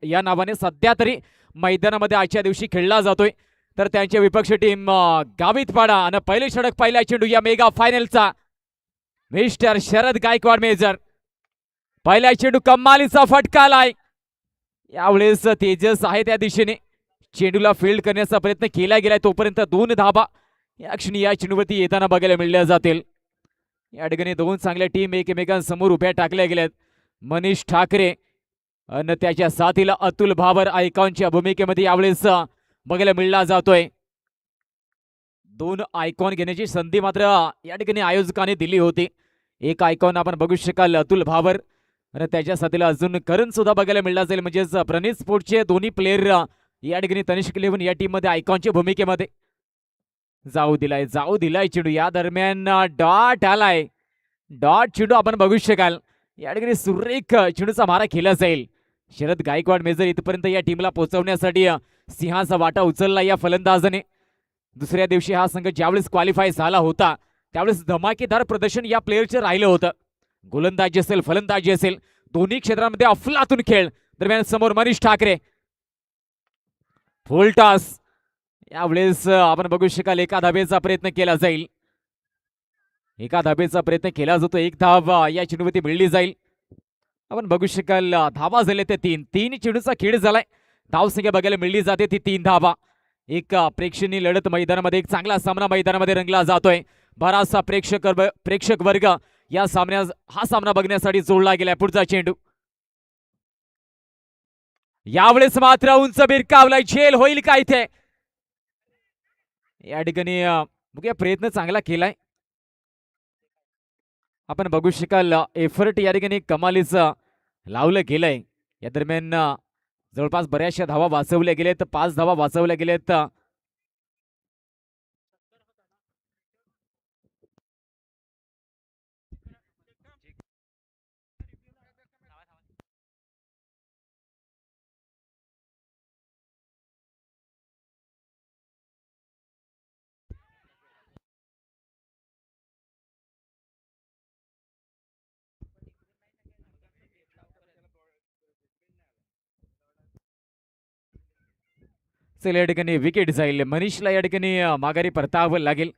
या नावाने सध्या तरी मैदानामध्ये आजच्या दिवशी खेळला जातोय. तर त्यांची विपक्ष टीम गावितपाडा आणि पहिले षटक पहिला चेंडू या मेगा फायनलचा मिस्टर शरद गायकवाड मेजर. पहिला चेंडू कमालीचा फटका आलाय. यावेळेस तेजस आहे त्या दिशेने चेंडूला फील्ड करण्याचा प्रयत्न केला गेलाय. तोपर्यंत 2 धाबा या क्षणी या चेंडूवरती येताना बघायला मिळल्या जातील. या ठिकाणी 2 चांगल्या टीम एकमेकांसमोर उभ्या टाकल्या गेल्यात. मनीष ठाकरे आणि त्याच्या साथीला अतुल भावर आयकॉनच्या भूमिकेमध्ये यावेळेस बघायला मिळला जातोय. 2 आयकॉन घेण्याची संधी मात्र या ठिकाणी आयोजकांनी दिली होती. एक आयकॉन आपण बघू शकाल अतुल भावर आणि त्याच्या साथीला अजून करण सुद्धा बघायला मिळला जाईल. म्हणजेच प्रणित स्पोर्टचे दोन्ही प्लेयर या ठिकाणी तनिष्क 11 या टीम मध्ये आयकॉनच्या भूमिकेमध्ये जाऊ दिलाय चेंडू. या दरम्यान डॉट आलाय. डॉट चेंडू आपण बघू शकाल. या ठिकाणी सुरेख चेंडूचा मारा केला जाईल. शरद गायकवाड मेजर इथपर्यंत या टीमला पोहोचवण्यासाठी सिंहाचा वाटा उचलला या फलंदाजाने. दुसऱ्या दिवशी हा संघ ज्यावेळेस क्वालिफाय झाला होता त्यावेळेस धमाकेदार प्रदर्शन या प्लेयरचे राहिलं होतं. गोलंदाजी असेल फलंदाजी असेल दोन्ही क्षेत्रांमध्ये अफलातून खेळ. दरम्यान समोर मनीष ठाकरे फुल टॉस. यावेळेस आपण बघू शकाल एका धाबेचा प्रयत्न केला जाईल. एका धाबेचा प्रयत्न केला जातो. 1 धाव या चेंडूवरती मिळली जाईल. आपण बघू शकाल धावा झाले ते 3 चेंडूचा खेळ झालाय. धावसंख्या बघायला मिळली जाते ती 3 धावा. एक प्रेक्षणीय लढत मैदानामध्ये एक चांगला सामना मैदानामध्ये रंगला जातोय. बराचसा प्रेक्षक वर्ग या हा सामना बघण्यासाठी जोडला गेलाय. पुढचा चेंडू यावेळेस मात्र उंच भिरकावलाय. झेल होईल का इथे? या ठिकाणी बघूया प्रयत्न चांगला केलाय. आपण बघू शकाल एफर्ट या ठिकाणी कमालीचं लावलं गेलंय. या दरम्यान जवळपास बऱ्याचशा धावा वाचवल्या गेल्यात. 5 धावा वाचवल्या गेल्यात. चल या ठिकाणी विकेट जाईल. मनीषला या ठिकाणी माघारी परतावं लागेल.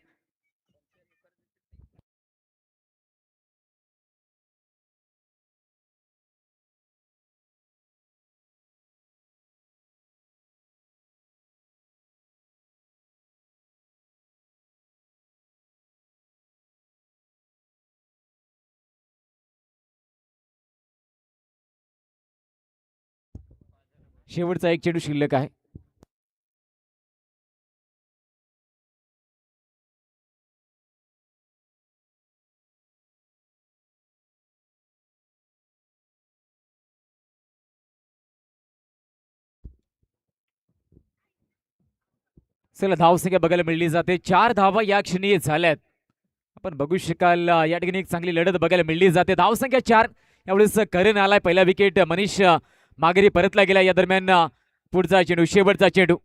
शेवटचा एक चेंडू शिल्लक आहे. चला धावसंख्या बघायला मिळली जाते. 4 धावा या क्षणी झाल्यात. आपण बघू शकाल या ठिकाणी एक चांगली लढत बघायला मिळली जाते. धावसंख्या 4. यावेळेस करण आलाय. पहिला विकेट मनीष माघारी परतला गेला. या दरम्यान पुढचा चेंडू शेवटचा चेंडू.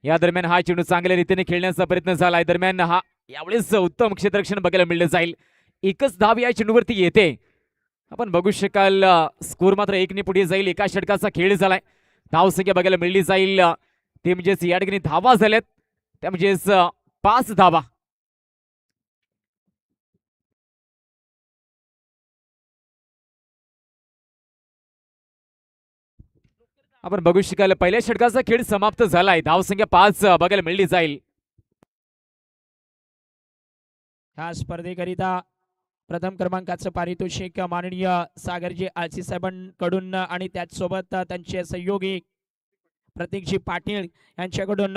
या दरम्यान हा चेंडू चांगल्या रीतीने खेळण्याचा प्रयत्न झाला. दरम्यान हा यावेळेस उत्तम क्षेत्ररक्षण बघायला मिळलं जाईल. एकच धाव या चेंडूवरती येते. आपण बघू शकाल स्कोर मात्र 1 ने पुढे जाईल. एका षटकाचा खेळ झालाय. धावसंख्या बघायला मिळली जाईल ते म्हणजेच या ठिकाणी धावा झाल्यात त्या म्हणजेच 5 धावा. आपण बघू शकाल पहिल्या षटकाचा खेळ समाप्त झालाय. धावसंख्या 5 बघायला मिळली जाईल. ह्या स्पर्धेकरिता प्रथम क्रमांकाचं पारितोषिक माननीय सागरजी आळशी साहेबांकडून आणि त्याचसोबत त्यांचे सहयोगी प्रतीकजी पाटील यांच्याकडून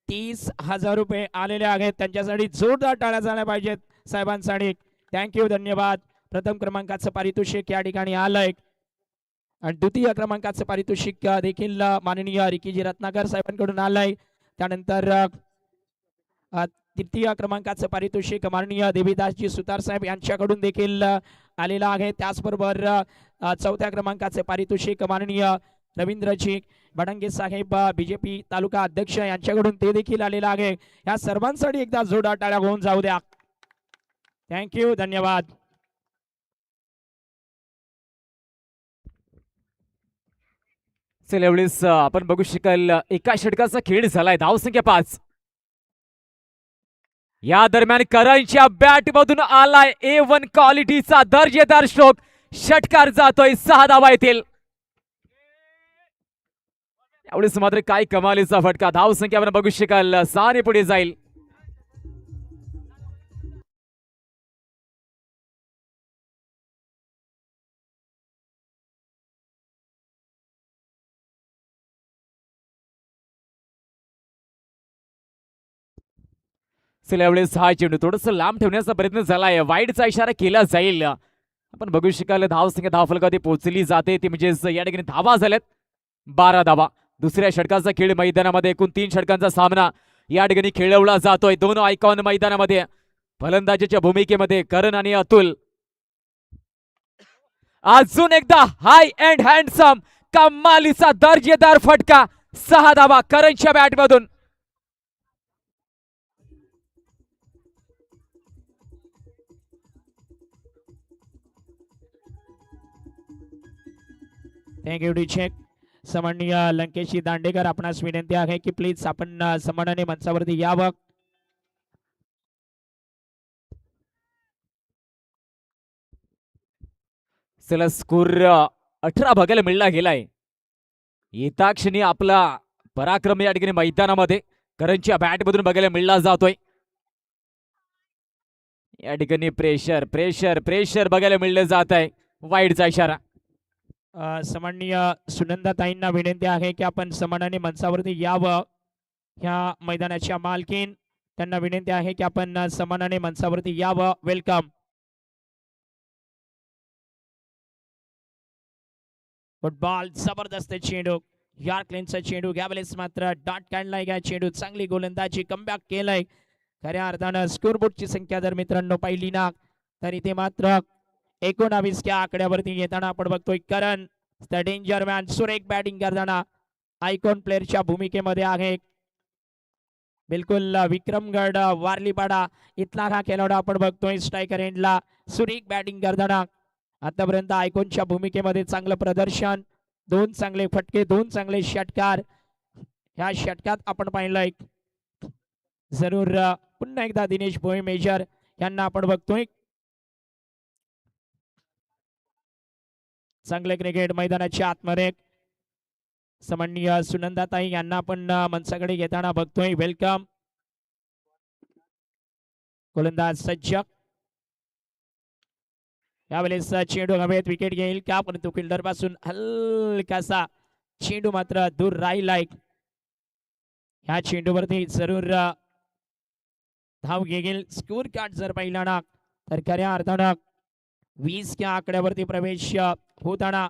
₹30,000 आलेले आहेत. त्यांच्यासाठी जोरदार टाळ्या झाल्या पाहिजेत साहेबांसाठी. थँक्यू, धन्यवाद. प्रथम क्रमांकाचं पारितोषिक या ठिकाणी आलंय आणि द्वितीय क्रमांकाचं पारितोषिक देखील माननीय रिकीजी रत्नाकर साहेबांकडून आलंय. त्यानंतर तृतीय क्रमांकाचं पारितोषिक माननीय देवीदासजी सुतार साहेब यांच्याकडून देखील आलेलं आहे. त्याचबरोबर चौथ्या क्रमांकाचे पारितोषिक माननीय रवींद्रजी बडंगे साहेब बीजेपी तालुका अध्यक्ष यांच्याकडून ते देखील आलेलं आहे. या सर्वांसाठी एकदा जोरदार टाळ्या होऊन जाऊ द्या. थँक्यू, धन्यवाद. चल एवढीच आपण बघू शकाल एका षटकाचा खेळ झालाय. धावसंख्या 5. या दरम्यान करणच्या बॅट मधून आलाय A1 क्वालिटीचा दर्जेदार स्ट्रोक. षटकार जातोय 6 धावा येतील. एवढीच मात्र काय कमालीचा फटका. धावसंख्या आपण बघू शकाल 6 ने पुढे जाईल. चला यावेळेस हा चेंडू थोडस लांब ठेवण्याचा प्रयत्न झालाय. वाईडचा इशारा केला जाईल. आपण बघू शकाल धावसंख्या धावफलकावरती पोहोचली जाते ती म्हणजेच या ठिकाणी धावा झाल्यात 12 धावा. दुसऱ्या षटकाचा खेळ मैदानामध्ये एकूण 3 षटकांचा सामना या ठिकाणी खेळवला जातोय. दोन आयकॉन मैदानामध्ये फलंदाजीच्या भूमिकेमध्ये करण आणि अतुल. अजून एकदा हाय अँड हँडसम कमालीचा दर्जेदार फटका. 6 धावा करणच्या बॅट मधून. थँक्यू डी चेक. सन्माननीय लंकेशी दांडेकर, आपणास विनंती आहे की प्लीज आपण सन्मानाने मंचावरती यावं. चला स्कोर 18 बघायला मिळला गेलाय. येता क्षणी आपला पराक्रम या ठिकाणी मैदानामध्ये करणच्या बॅट मधून बघायला मिळला जातोय. या ठिकाणी प्रेशर प्रेशर प्रेशर बघायला मिळलं जात आहे. वाईडचा इशारा. सन्माननीय सुनंदाताईंना विनंती आहे की आपण सन्मानाने मंचावरती यावं. ह्या मैदानाच्या मालकीन त्यांना विनंती आहे की आपण सन्मानाने मंचावरती यावं. वेलकम. फुटबॉल जबरदस्त चेंडू. यॉर्कलेनचा चेंडू यावेळेस मात्र डॉट काढलाय. या चेंडू चांगली गोलंदाजी कमबॅक केलाय. खऱ्या अर्थानं स्कोरबोर्डची संख्या जर मित्रांनो पाहिली ना तर इथे मात्र 19 या आकड्यावरती येताना आपण बघतोय करण द डेंजर मॅन सुरेख बॅटिंग करताना आयकॉन प्लेअरच्या भूमिकेमध्ये आहे. बिलकुल विक्रमगड वारलीपाडा इथला हा खेळाडू आपण बघतोय स्ट्रायकर एंडला सुरेख बॅटिंग करताना. आतापर्यंत आयकॉनच्या भूमिकेमध्ये चांगलं प्रदर्शन. 2 चांगले फटके, 2 चांगले षटकार. ह्या षटकात आपण पाहिलंय जरूर पुन्हा एकदा दिनेश भोये मेजर यांना आपण बघतोय. चांगले क्रिकेट मैदानाच्या आतमध्ये सन्माननीय सुनंदाताई यांना आपण मंचाकडे घेताना बघतोय. वेलकम. गोलंदाज सज्ज. यावेळेस चेंडू हवेत विकेट घेईल का, परंतु फिल्डर पासून हलकासा चेंडू मात्र दूर राहिलाय. ह्या चेंडूवरती जरूर धाव घेईल. स्कोर कार्ड जर पाहिला ना तर खऱ्या अर्थानं 20 या आकड्यावरती प्रवेश होताना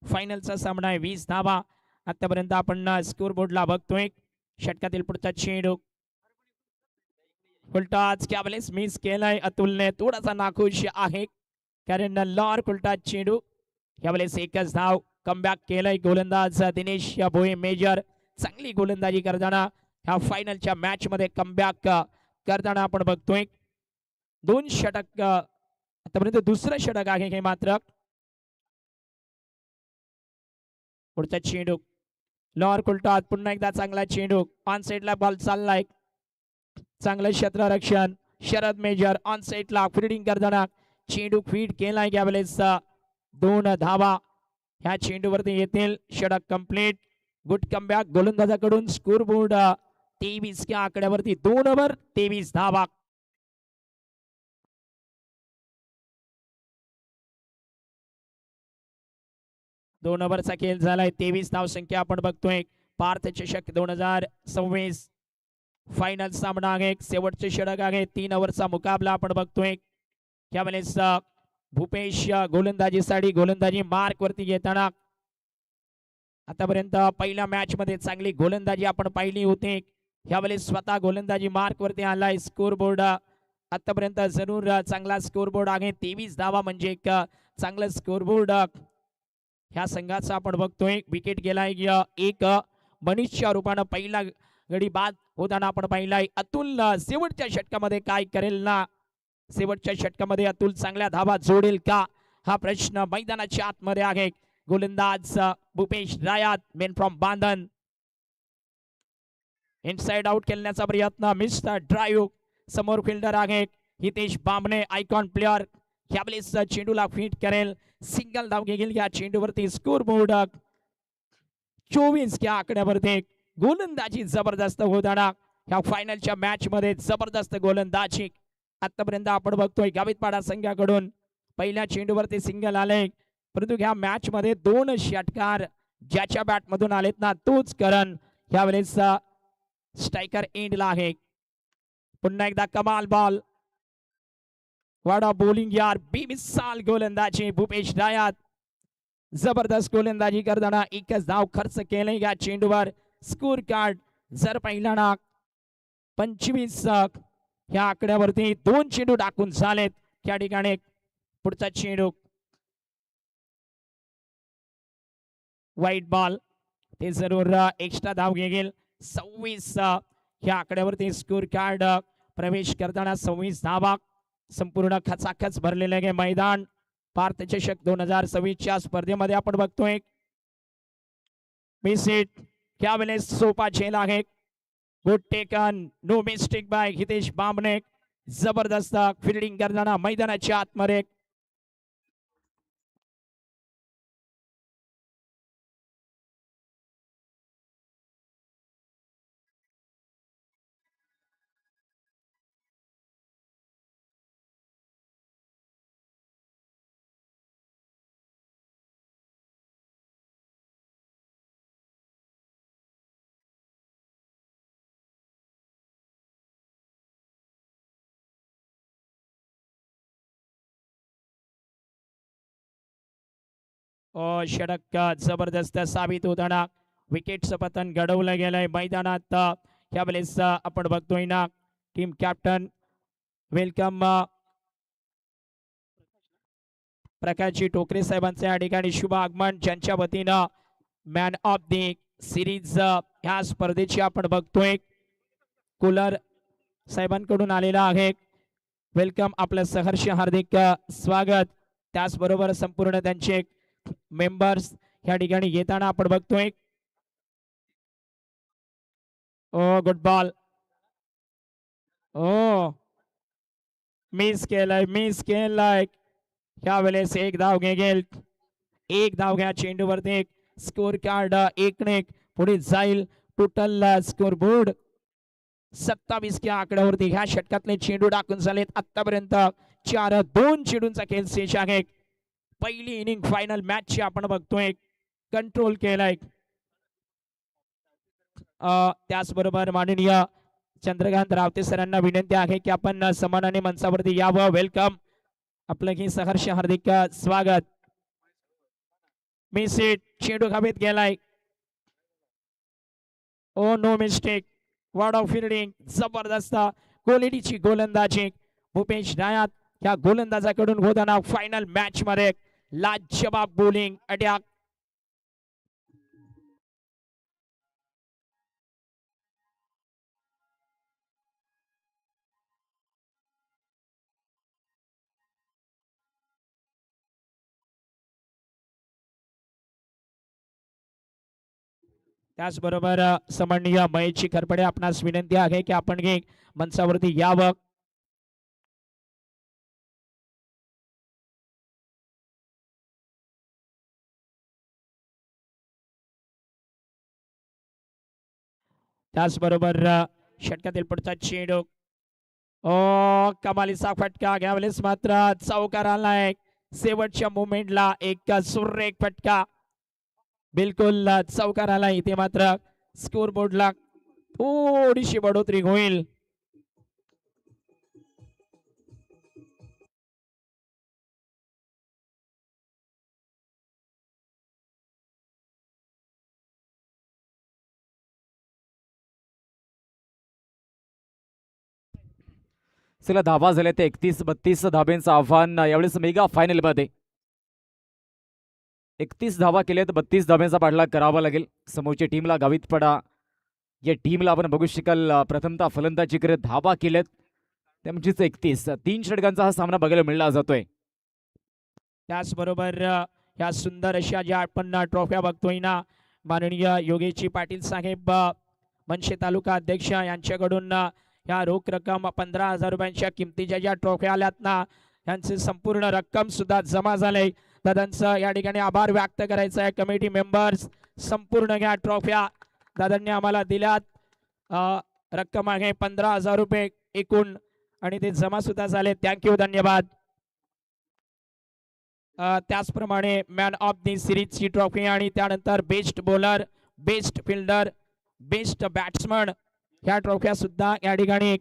फायनलचा सामना आहे. 20 धावा आतापर्यंत आपण स्कोर बोर्डला बघतोय. षटकातील पुढचा चेंडू फुलटॉच यावेळेस मिस केलाय. अतुलने थोडासा नाखुश आहे कारण लॉर फुलटॉच चेंडू. यावेळेस एकच धाव कमबॅक केलाय. गोलंदाज दिनेश भोये मेजर चांगली गोलंदाजी करताना ह्या फायनलच्या मॅच मध्ये कमबॅक करताना आपण बघतोय. 2 षटक आतापर्यंत दुसरं षटक आहे हे मात्र. पुढचा चेंडू लॉर फुलटॉच पुन्हा एकदा चांगला चेंडू. ऑन साइडला बॉल चाललाय. चांगलं क्षेत्ररक्षण. शरद मेजर ऑन साइडला फिल्डिंग करताना चेंडू फीड केलाय. यावेळेस 2 धावा ह्या चेंडूवरती येतील. षटक कंप्लीट. गुड कमबॅक गोलंदाजाकडून. स्कोर बोर्ड 23 या आकड्यावरती 2 ओव्हर 23 धावा. दोन ओव्हरचा खेळ झालाय. 23 धाव संख्या आपण बघतोय. पार्थ चषक 2026 फायनल सामना आहे. शेवटचे षटक आहे. 3 ओव्हरचा मुकाबला आपण बघतोय. यावेळेस भूपेश गोलंदाजीसाठी गोलंदाजी मार्क वरती येताना आतापर्यंत पहिल्या मॅच मध्ये चांगली गोलंदाजी आपण पाहिली होती. यावेळेस स्वतः गोलंदाजी मार्क वरती आलाय. स्कोर बोर्ड आतापर्यंत जरूर चांगला स्कोर बोर्ड आहे. 23 धावा म्हणजे एक चांगलं स्कोर बोर्ड ह्या संघाचा आपण बघतोय. विकेट गेलाय एक. मनीषच्या रूपानं पहिला गडी बाद होताना आपण पाहिलाय. अतुल शेवटच्या षटकामध्ये काय करेल ना. शेवटच्या षटकामध्ये अतुल चांगल्या धावा जोडेल का हा प्रश्न मैदानाच्या आतमध्ये आहे. गोलंदाज Bhupesh Rayat men from Bandhan. Inside out खेळण्याचा प्रयत्न, मिस्टर ड्राईव्ह. समोर फिल्डर आहे हितेश बामणे, आयकॉन प्लेअर. यावेळेस चेंडूला फिट करेल, सिंगल धाव घेईल या चेंडूवरती. स्कोर बोर्ड 24 या आकड्यावरती. गोलंदाजी जबरदस्त होताना ह्या फायनलच्या मॅच मध्ये जबरदस्त गोलंदाजी आतापर्यंत आपण बघतोय. गावितपाडा संघाकडून पहिल्या चेंडूवरती सिंगल आले, परंतु ह्या मॅच मध्ये 2 षटकार ज्याच्या बॅट मधून आलेत ना तोच करण यावेळेस स्ट्रायकर एंडला आहे. पुन्हा एकदा कमाल बॉल, वाडा बॉलिंग यार, बेमिसाल गोलंदाजी भूपेश रायात. जबरदस्त गोलंदाजी करताना एकच धाव खर्च केले या चेंडूवर. स्कोर कार्ड जर पाहिला ना 25 ह्या आकड्यावरती 2 चेंडू टाकून झालेत त्या ठिकाणी. पुढचा चेंडू वाईट बॉल, ते जरूर एक्स्ट्रा धाव घेईल. 26 ह्या आकड्यावरती स्कोर कार्ड प्रवेश करताना 26 धावा. संपूर्ण खचाखच भरलेले आहे मैदान. भारत चषक 2026 च्या स्पर्धेमध्ये आपण बघतोय मिसिट यावेळेस सोपा झेल आहे. Good taken, no mistake by Hitesh Bamne. जबरदस्त फिल्डिंग करताना मैदानाच्या आतमध्ये. षटक जबरदस्त साबित होताना विकेटचं पतन घडवलं गेलंय मैदानात. यावेळेस आपण बघतोय ना टीम कॅप्टन वेलकम प्रकाशजी टोकरे साहेबांचे या ठिकाणी शुभ आगमन. ज्यांच्या वतीनं मॅन ऑफ द सिरीज ह्या स्पर्धेची आपण बघतोय कुलर साहेबांकडून आलेला आहे. वेलकम, आपलं सहर्ष हार्दिक स्वागत. त्याचबरोबर संपूर्ण त्यांचे मेंबर्स या ठिकाणी येताना आपण बघतोय. ओ गुड बॉल, ओ मिस केलाय. यावेळेस एक धाव घेईल, एक धाव घ्या चेंडूवरती. स्कोर कार्ड 1-1 पुढे जाईल. टोटल स्कोर बोर्ड 27 या आकड्यावरती ह्या षटकातले चेंडू टाकून झालेत आतापर्यंत 4-2 चेंडूंचा खेळ शेष आहे. पहिली इनिंग फायनल मॅच ची आपण बघतोय कंट्रोल केलाय. त्याचबरोबर माननीय चंद्रकांत रावते सरांना विनंती आहे की आपण सन्मानाने मंचावरती यावं. वेलकम, आपलं की सहर्ष हार्दिक स्वागत. मिसिट, चेंडू हवेत गेलाय. Oh no mistake, what a fielding. जबरदस्त क्वालिटीची गोलंदाजी भूपेश रायात या गोलंदाजाकडून होताना फायनल मॅच मध्ये लाजवाब बॉलिंग अटॅक. त्याचबरोबर सन्माननीय महेशजी खरपडे आपणास विनंती आहे की आपण मंचावरती यावं. त्याचबरोबर षटकातील पुढचा चेंडू, ओ कमालीचा फटका. घ्यावेळेस मात्र चौकार आलाय. शेवटच्या मोमेंटला एक सुरेख फटका, बिलकुल चौकार आला. इथे मात्र स्कोर बोर्डला थोडीशी बढोतरी होईल. चला, धावा झाल्या ते 31-32 धाब्यांचं आव्हान यावेळेस मेगा फायनल मध्ये. 31 धावा केल्यात, 32 धाब्यांचा पाठलाग करावा लागेल समोरच्या टीमला. गावितपाडा या टीमला आपण बघू शकाल प्रथमतः फलंदाजी करत धावा केल्यात त्या म्हणजेच 31. 3 षटकांचा हा सामना बघायला मिळला जातोय. त्याचबरोबर ह्या सुंदर अशा ज्या आपण ट्रॉफ्या बघतोय ना, माननीय योगेशजी पाटील साहेब मनसे तालुका अध्यक्ष यांच्याकडून ह्या रोख रक्कम 15,000 रुपयांच्या किमतीच्या ज्या ट्रॉफ्या आल्यात ना, यांचे संपूर्ण रक्कम सुद्धा जमा झाले. दादांचं या ठिकाणी आभार व्यक्त करायचं आहे. कमिटी मेंबर्स संपूर्ण घ्या ट्रॉफ्या दादांनी आम्हाला दिल्यात. रक्कम आहे 15,000 रुपये एकूण आणि ते जमा सुद्धा झाले. थँक्यू, धन्यवाद. त्याचप्रमाणे मॅन ऑफ दी सिरीजची ट्रॉफी आणि त्यानंतर best bowler, best fielder, best batsman ह्या ट्रॉफ्या सुद्धा या ठिकाणी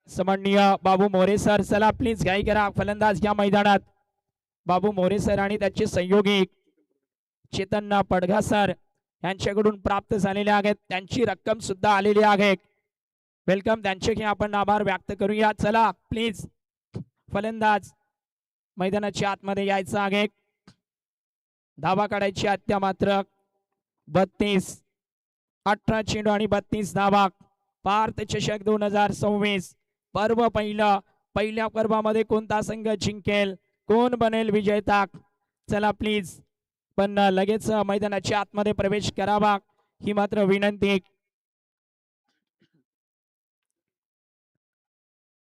सन्माननीय बाबू मोरे सर, चला प्लीज घाई करा फलंदाज या मैदानात. बाबू मोरे सर आणि त्याचे सहयोगी चेतन पडघा सर यांच्याकडून प्राप्त झालेले आहेत. त्यांची रक्कम सुद्धा आलेली आहे. वेलकम, त्यांचे आपण आभार व्यक्त करूया. चला प्लीज फलंदाज मैदानाच्या आतमध्ये यायचं आहे. धावा काढायची आत्या मात्र 32, 18 चेंडू आणि 32 धावा. भारत चषक 2026 पर्व पहिलं. पहिल्या पर्वामध्ये कोणता संघ जिंकेल, कोण बनेल विजेता? चला प्लीज पण लगेच मैदानाच्या आतमध्ये प्रवेश करावा ही मात्र विनंती.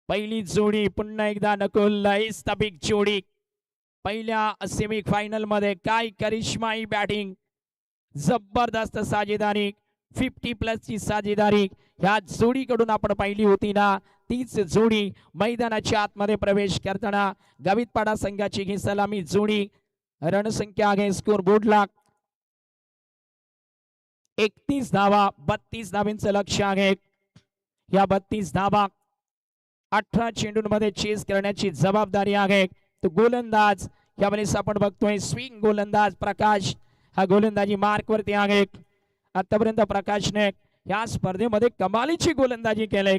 पहिली जोडी पुन्हा एकदा नकुल इस्ताबिक जोडी. पहिल्या सेमी फायनल मध्ये काय करिश्माई बॅटिंग, जबरदस्त साजेदारी, 50+ ची साजेदारी ह्या जोडीकडून आपण पाहिली होती ना. तीच जोडी मैदानाच्या आतमध्ये प्रवेश करताना गावितपाडा संघाची ही सलामी जोडी. रणसंख्या आहे स्कोर बोर्डला 31 धावा, 32 धावांचं लक्ष आहे. या 32 धावा 18 चेंडूंमध्ये चेस करण्याची जबाबदारी आहे. तो गोलंदाज यावेळेस आपण बघतोय स्विंग गोलंदाज प्रकाश, हा गोलंदाजी मार्क वरती आहे. आतापर्यंत प्रकाशने या स्पर्धेमध्ये कमालीची गोलंदाजी केली.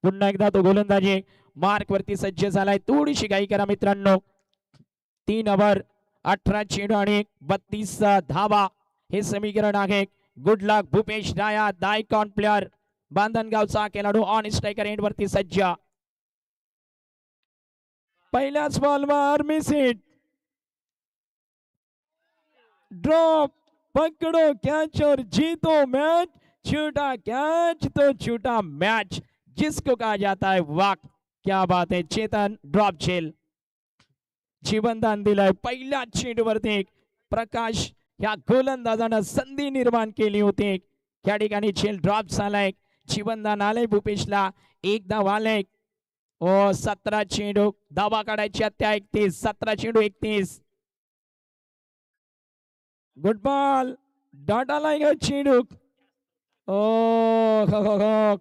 पुन्हा एकदा तो गोलंदाजी मार्क वरती सज्ज झालाय. थोडीशी घाई करा मित्रांनो. 3 ओव्हर 18 चेंडू आणि 32 धावा हे समीकरण आहे. गुड लक भूपेश राया, दायकॉन प्लेअर, बांधणगावचा खेळाडू ऑन स्ट्रायकर एंड वरती सज्ज. पहिल्याच बॉलवर मिस हिट, ड्रॉप, पकड़ो कैच और जीतो मैच. छूटा कैच तो छूटा मैच जिसको कहा जाता है वाक. क्या बात है. चेतन ड्रॉप झेल जीवनदान दिलंय. पहिल्या चेंडूवरती प्रकाश या गोलंदाजानं संधी निर्माण केली होती. या ठिकाणी झेल ड्रॉप झालाय. जीवनदान आलंय भूपेशला. एक धाव आलंय. 17 चेंडू धावा काढायच्या त्या 31. 17 चेंडू 31. गुड बॉल, डाटा लाईन चेंडू. हो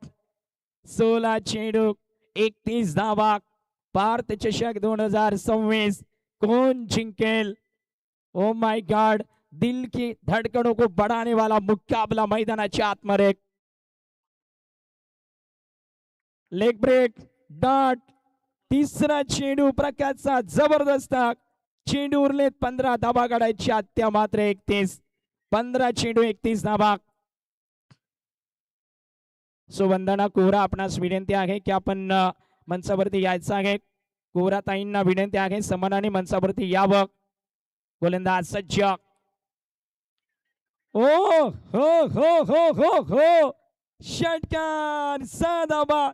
16 चेंडू 31 धावा. भारत चषक 2026 कौन जिंकेल? ओ माय गॉड, दिल की धड़कनों को बढ़ाने वाला मुकाबला मैदानाच्या आतमध्ये. लेग ब्रेक, डॉट, तिसरा चेंडू प्रकाशचा जबरदस्त. चेंडू उरलेत 15 धावा काढायच्या त्या मात्र 31. 15 चेंडू 31 धावा. सो वंदना कोहरा, आपणास विनंती आहे की आपण मंचावरती यायचं आहे. कोहरा ताईंना विनंती आहे समानाने मंचावरती यावं. गोलंदाज सज्ज. ओ हो हो हो हो हो, षटकार 6 धावा.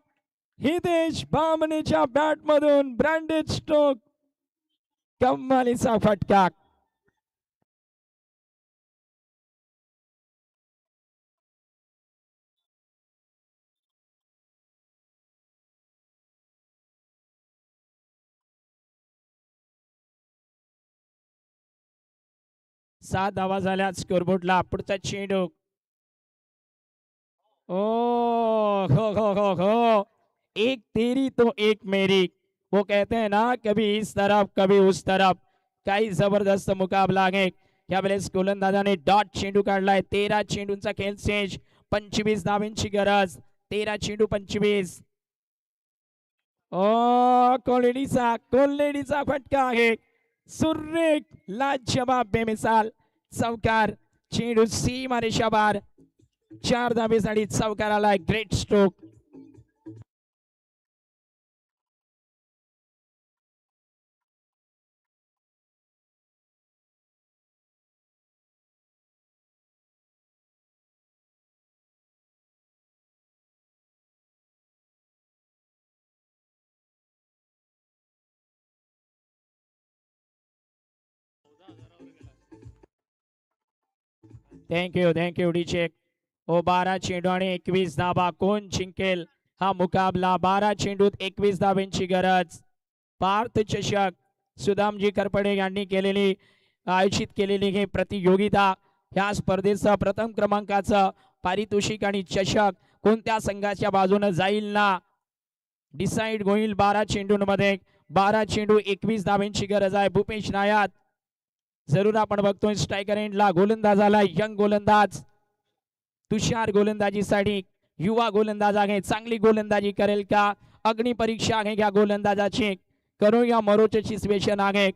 हितेश भामनेच्या बॅट मधून ब्रँडेड स्ट्रोक, कमालीचा फटका. सात धावा झाल्या स्कोरबोर्डला. पुढचा चेंडू. ओ हो हो हो हो, एक तेरी तो एक मेरी. वो कहते हैं ना, कभी इस तरफ कभी उस तरफ. काही जबरदस्त मुकाबला आहे. यावेळेस गोलंदाजाने डॉट चेंडू काढलाय. 13 चेंडूंचा खेळ शेष. 25 धावांची गरज. 13 चेंडू 25. ओ कोल्हेडीचा फटका आहे. सुरेख लाजवाब बेमिसाल चौकार. चेंडू सीमा रेषाबार. 4 धावेसाठी चौकार आलाय. Great stroke. थँक्यू डीचेक. ओ 12 चेंडू आणि 21 धाबा. कोण जिंकेल हा मुकाबला? 12 चेंडूत 21 धाब्यांची गरज. पार्थ चषक सुदामजी करपडे यांनी आयोजित केलेली ही प्रतियोगिता. ह्या स्पर्धेचं प्रथम क्रमांकाचं पारितोषिक आणि चषक कोणत्या संघाच्या बाजूने जाईल ना डिसाइड होईल. 12 चेंडूंमध्ये 12 चेंडू 21 धाब्यांची गरज आहे. भूपेश नायात जरूर आपण बघतोय स्ट्रायकर एंडला गोलंदाजाला यंग गोलंदाज तुषार गोलंदाजीसाठी युवा गोलंदाज आहे. चांगली गोलंदाजी करेल का? अग्निपरीक्षा आहे या गोलंदाजाची. करूया मरोचे सिच्युएशन आहे.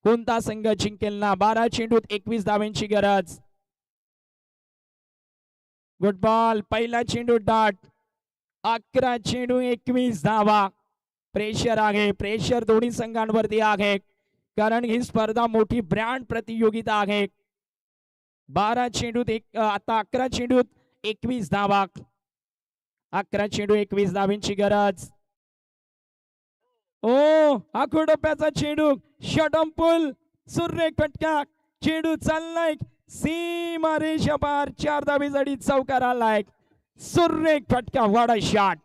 कोणता संघ जिंकेल ना? 12 चेंडूत 21 धाब्यांची गरज. Good ball. पहिला चेंडू डॉट. 11 चेंडू 21 धावा. प्रेशर आहे. प्रेशर दोन्ही संघांवरती आहे कारण ही स्पर्धा मोठी ब्रँड प्रतियोगिता आहे. 12 चेंडूत आता 11 चेंडूत 21 धावा. 11 चेंडू 21 धाब्यांची गरज. ओ आखोडप्याचा चेंडू शॉटम पुल सुरेख फटका. चेंडू चाललाय सीमा रेषा पार. 4 धाबेसाठी चौकार आलाय. सुरेख फटका. वाडा शॉट.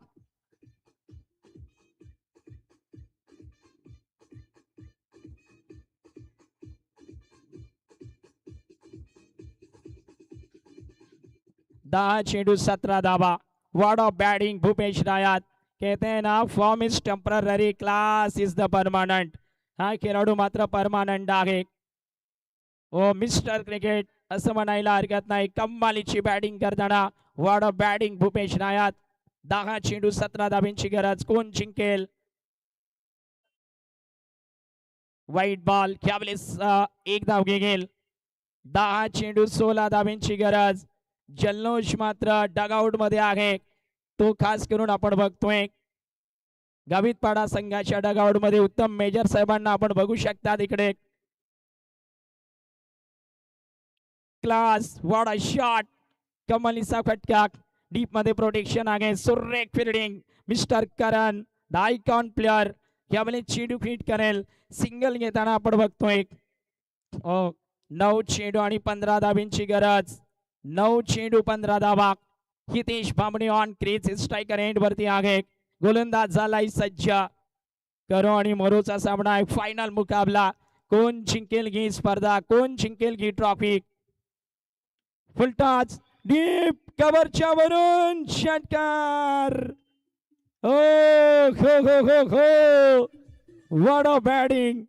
दहा चेंडू 17 धाबा. Ward off batting Bhupesh Nayat. कहते हैं ना form is temporary class is the permanent. हा खेळाडू मात्र परमानंट आहे. ओ मिस्टर क्रिकेट असं म्हणायला हरकत नाही. कमालीची बॅटिंग करताना वॉर्ड ऑफ बॅटिंग भूपेश नायात. 10 चेंडू 17 धाब्यांची गरज. कोण जिंकेल? वाईट बॉल. यावेळेस एक धाव घेईल. 10 चेंडू 16 धाब्यांची गरज. जल्लोष मात्र डगआउट मध्ये आहे. तो खास करून आपण बघतोय गावितपाडा संघाच्या डगआउट मध्ये उत्तम मेजर साहेबांना आपण बघू शकता तिकडे. क्लास. What a shot. कमालीचा फटका. डीप मध्ये प्रोटेक्शन आहे. सुरेख fielding mister Karan the icon player. यावेळी चेंडू फिट करेल. सिंगल घेताना आपण बघतोय. 9 चेंडू आणि 15 धाब्यांची गरज. 9 चेंडू 15 धावा. Hitesh Bhambane on crease striker end वरती आहे. गोलंदाज झालाय सज्ज. करो आणि मरोचा सामना आहे. फायनल मुकाबला. कोण जिंकेल ही स्पर्धा? कोण जिंकेल ही ट्रॉफी? फुलटॉस डीप कव्हरच्या वरून षटकार. ओ हो हो हो हो. What a batting.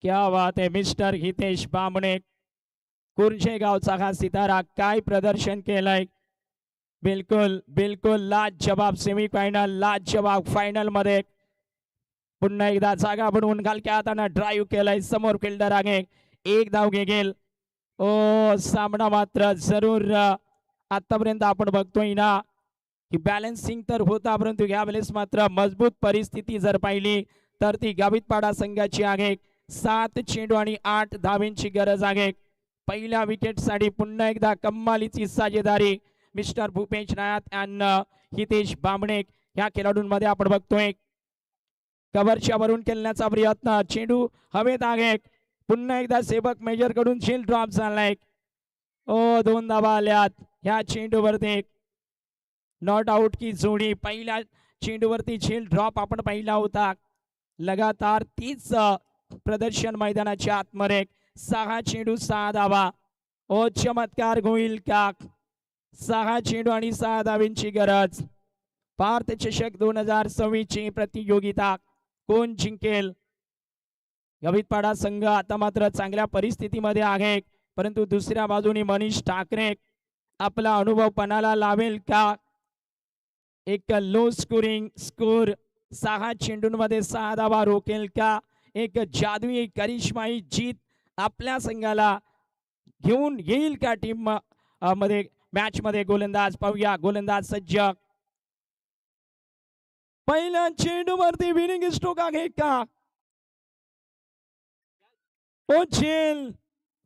क्या बात है मिस्टर हितेश बामणे. कुर्जे गावचा हा सितारा काय प्रदर्शन केलंय. बिलकुल बिलकुल लाजवाब सेमीफायनल. लाजवाब फायनल मध्ये पुन्हा एकदा जागा बनवून घालक्या हाताने ड्राईव्ह केलाय. समोर फिल्डर आहे. एक धाव घेईल. ओ सामना मात्र जरूर आतापर्यंत आपण बघतोय ना की बॅलन्सिंग तर होता परंतु यावेळेस मात्र मजबूत परिस्थिती जर पाहिली तर ती गावितपाडा संघाची आहे. 7 चेंडू आणि 8 धावेंची गरज आहे. पहिल्या विकेटसाठी पुन्हा एकदा कमालीची साजेदारी मिस्टर भूपेश नायात आणि हितेश बामणे ह्या खेळाडूंमध्ये आपण बघतोय. कव्हरच्या वरून खेळण्याचा प्रयत्न. चेंडू हवेत आहे. पुन्हा एकदा सेवक मेजर कडून झेल ड्रॉप झालाय. ओ 2 धावा आल्यात ह्या चेंडूवरती. नॉट आउट की जोडी. पहिल्या चेंडूवरती झेल ड्रॉप आपण पाहिला होता. लगातार तीच प्रदर्शन मैदानाच्या आतमध्ये. 6 चेंडू 6 धावा. ओ चमत्कार होईल का? 6 चेंडू आणि 6 धावेंची गरज. पार्थ चषक 2026 ची प्रतियोगिता कोण जिंकेल? गावितपाडा संघ आता मात्र चांगल्या परिस्थितीमध्ये आहे परंतु दुसऱ्या बाजूने मनीष ठाकरे आपला अनुभव पणाला लावेल का? एक लो स्कोरिंग स्कोर 6 चेंडूंमध्ये 6 धावा रोकेल का? एक जादुई करिश्माई जीत आपल्या संघाला घेऊन येईल का टीम मध्ये मॅच मध्ये? गोलंदाज पाहूया. गोलंदाज सज्ज. पहिल्या चेंडूवरती विनिंग स्ट्रोक आहे का? ओ झेल.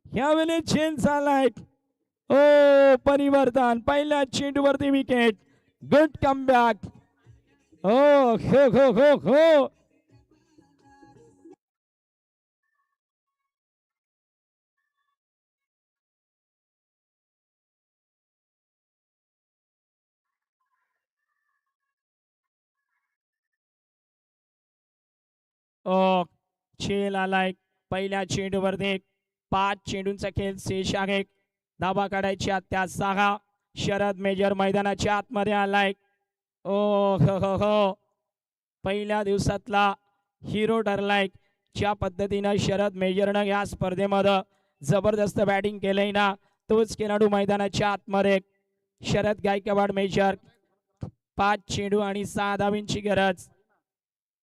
यावेळी झेल झालाय. ओ परिवर्तन, पहिल्या चेंडूवरती विकेट. Good comeback. हो हो हो हो हो. ओ खेळ आलाय पहिल्या चेंडूवरती. 5 चेंडूंचा खेळ शेष आहे. धाबा काढायची त्या 6. शरद मेजर मैदानाच्या आतमध्ये आलाय. ओ हो हो हो. पहिल्या दिवसातला हिरो ठरलाय. ज्या पद्धतीनं शरद मेजरनं या स्पर्धेमध्ये जबरदस्त बॅटिंग केलंय ना, तोच खेळाडू मैदानाच्या आतमध्ये. शरद गायकवाड मेजर. 5 चेंडू आणि 6 धावींची गरज.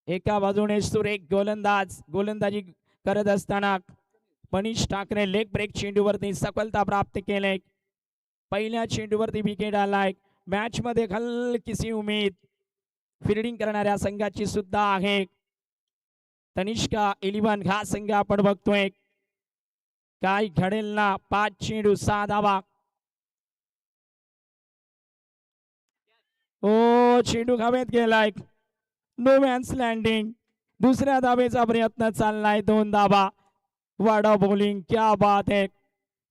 एका बाजूने सुरेख गोलंदाजी करत असताना मनीष ठाकरे लेग ब्रेक चेंडूवरती सफलता प्राप्त केले. पहिल्या चेंडूवरती विकेट आलाय. मॅच मध्ये हलकीशी उमेद फिल्डिंग करणाऱ्या संघाची सुद्धा आहे. तनिष्का 11 हा संघ आपण बघतोय. काय घडेल ना. 5 चेंडू 6 धावा. ओ चेंडू हवेत गेलाय. No man's landing. दुसऱ्या धावेचा प्रयत्न चाललाय. 2 धावा. वाडा बॉलिंग, क्या बात है.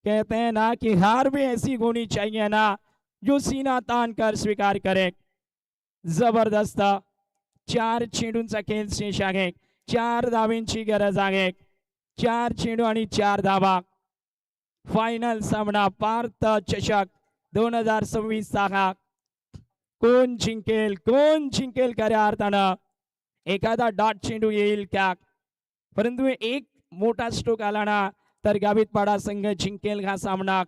कहते हैं ना कि हार भी ऐसी होनी चाहिए ना जो सीना तान कर स्वीकार करे. जबरदस्त. 4 चेंडूंचा खेळ शेष आहे. 4 धावेंची गरज आहे. 4 चेंडू आणि 4 धावा. फायनल सामना पार्थ चषक 2026 चा. कोण जिंकेल खऱ्या अर्थानं. एखादा डॉट चेंडू येईल का. परंतु एक मोठा स्ट्रोक आला ना तर गावितपाडा संघ जिंकेल हा सामना.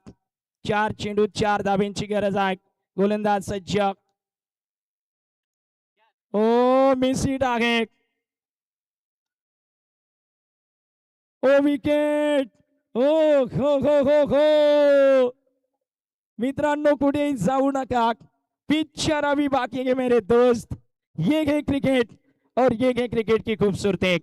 4 चेंडू 4 धावेंची गरज आहे. गोलंदाज सज्ज. ओ मिसिट आहे. ओ विकेट. ओ हो हो हो हो. मित्रांनो कुठेही जाऊ नका. पिक्चर अभी बाकी है मेरे दोस्त. ये है क्रिकेट और ये है क्रिकेट की खूबसूरती.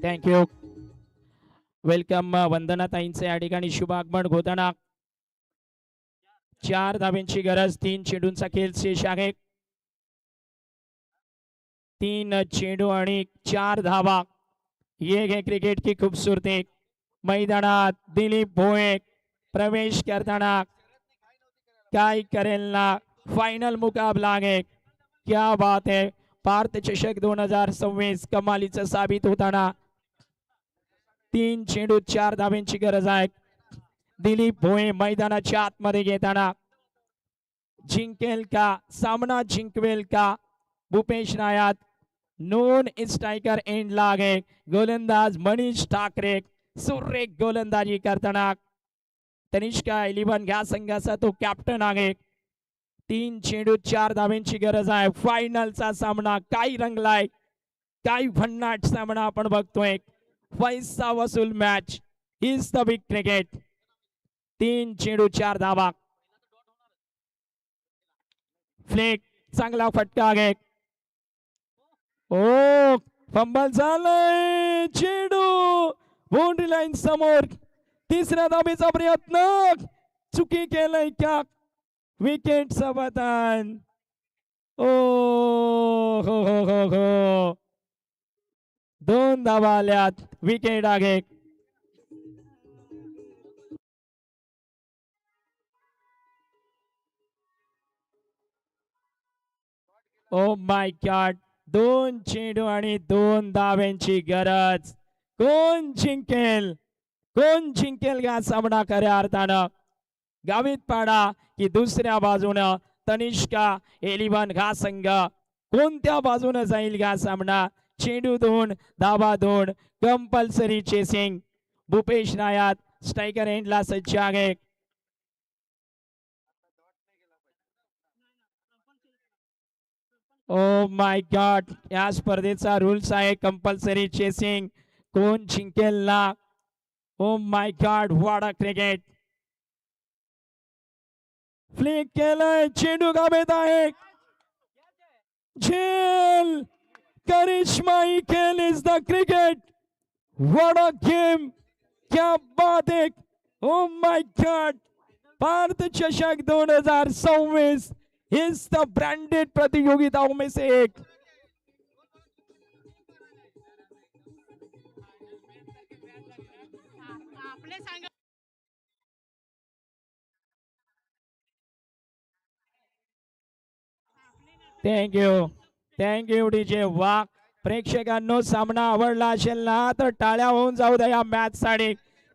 थँक्यू. वेलकम वंदना ताईंचे या ठिकाणी शुभ आगमन होताना. 4 धावेंची गरज. 3 चेंडूंचा खेळ शेष आहे. 3 चेंडू आणि 4 धावा. ये है क्रिकेट की खूबसूरती. मैदानात दिलीप भोये प्रवेश करताना काय करेल ना. फायनल मुकाबला आहे. क्या बात है. पार्थ चषक 2026 कमालीचं साबित होताना. 3 चेंडू 4 धावेंची गरज आहे. दिलीप भोये मैदानाच्या आतमध्ये घेताना जिंकेल का. सामना जिंकवेल का. भूपेश नायात नोन स्ट्रायकर एंड लागे. गोलंदाज मनीष ठाकरे सुरेख गोलंदाजी करताना. तनिष्का 11 ह्या संघाचा तो कॅप्टन आहे. 3 चेंडू 4 धावेंची गरज आहे. फायनलचा सामना काय रंगलाय. काय भन्नाट सामना आपण बघतोय. पैसा वसूल match. Is the big cricket. 3 चेंडू 4 धावा. फ्लेक चांगला फटका आहे. ओ फंबल झालंय. चेंडू बाउंड्री लाईन समोर. तिसऱ्या धावेचा प्रयत्न चुकी केलंय का. विकेट पतन. ओ हो हो हो हो. 2 धावा आल्यात. विकेट आहे. Oh my God. 2 चेंडू आणि 2 धाव्यांची गरज. कोण जिंकेल हा सामना खऱ्या अर्थानं. गावितपाडा की दुसऱ्या बाजूनं तनिष्का 11 हा संघ. कोणत्या बाजूने जाईल हा सामना. चेंडू 2 धावा 2. Compulsory chasing. Bhupesh Nayat striker एंडला सज्ज आहे. Oh my god. या स्पर्धेचा रूल्स आहे कंपल्सरी चेसिंग. कोण जिंकेल ना. Oh my god. What a cricket. Flick केलंय, चेंडू गाभेत आहे, झेल. करिश्माई खेल is the cricket. What a game, क्या बात है. ओ माय गॉड. भारत चषक 2026 इस द ब्रांडेड प्रतियोगिताओं में से एक. Thank you DJ. वा, प्रेक्षकांनो सामना आवडला असेल ना तर टाळ्या होऊन जाऊ द्या या मॅच साठी.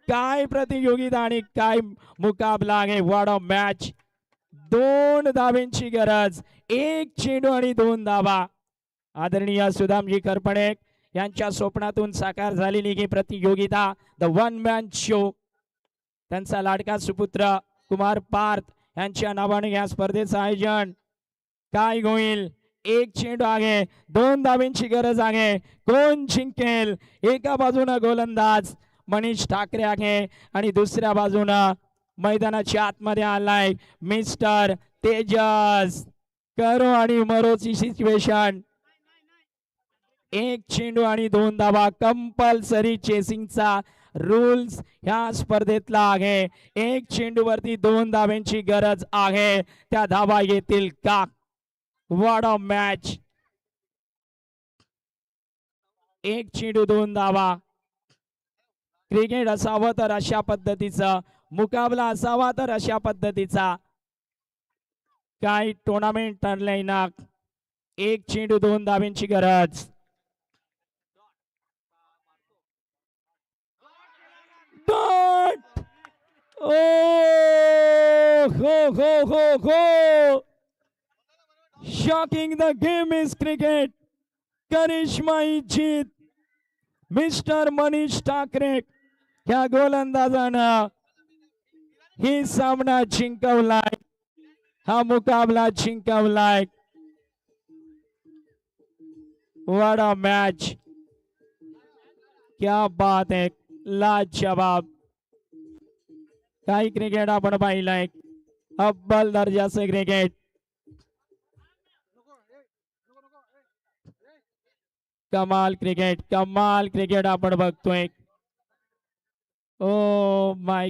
काय प्रतियोगिता आणि काय मुकाबला आहे. What a match. 2 धावांची गरज, 1 चेंडू आणि 2 धावा. आदरणीय सुदामजी करपडे यांच्या स्वप्नातून साकार झालेली ही प्रतियोगिता, द वन मॅन शो. त्यांचा लाडका सुपुत्र कुमार पार्थ यांच्या नावाने या स्पर्धेचं आयोजन. काय होईल. 1 चेंडू आहे, 2 धावांची गरज आहे. कोण जिंकेल. एका बाजूने गोलंदाज मनीष ठाकरे आहे आणि दुसऱ्या बाजूने मैदानाच्या आतमध्ये आलाय मिस्टर तेजस. करो आणि मरोची सिच्युएशन. 1 चेंडू आणि 2 धावा. कंपल्सरी चेसिंगचा रूल्स ह्या स्पर्धेतला आहे. 1 चेंडूवरती 2 धावांची गरज आहे. त्या धावा येतील का. What a match. 1 चेंडू 2 धावा. क्रिकेट असावं तर अशा पद्धतीचा, मुकाबला असावा तर अशा पद्धतीचा. काय टुर्नामेंट ठरलंय ना. 1 चेंडू 2 धावांची गरज. डॉट. ओ हो. Shocking the game is cricket. करिश्माई जीत. मिस्टर मनीष ठाकरे या गोलंदाजानं ही सामना जिंकवलाय. हा मुकाबला जिंकवलाय. What a match. क्या बात है. लाजवाब. काही क्रिकेट आपण पाहिलंय. अव्वल दर्जाचे क्रिकेट. कमाल क्रिकेट आपण बघतोय. Oh my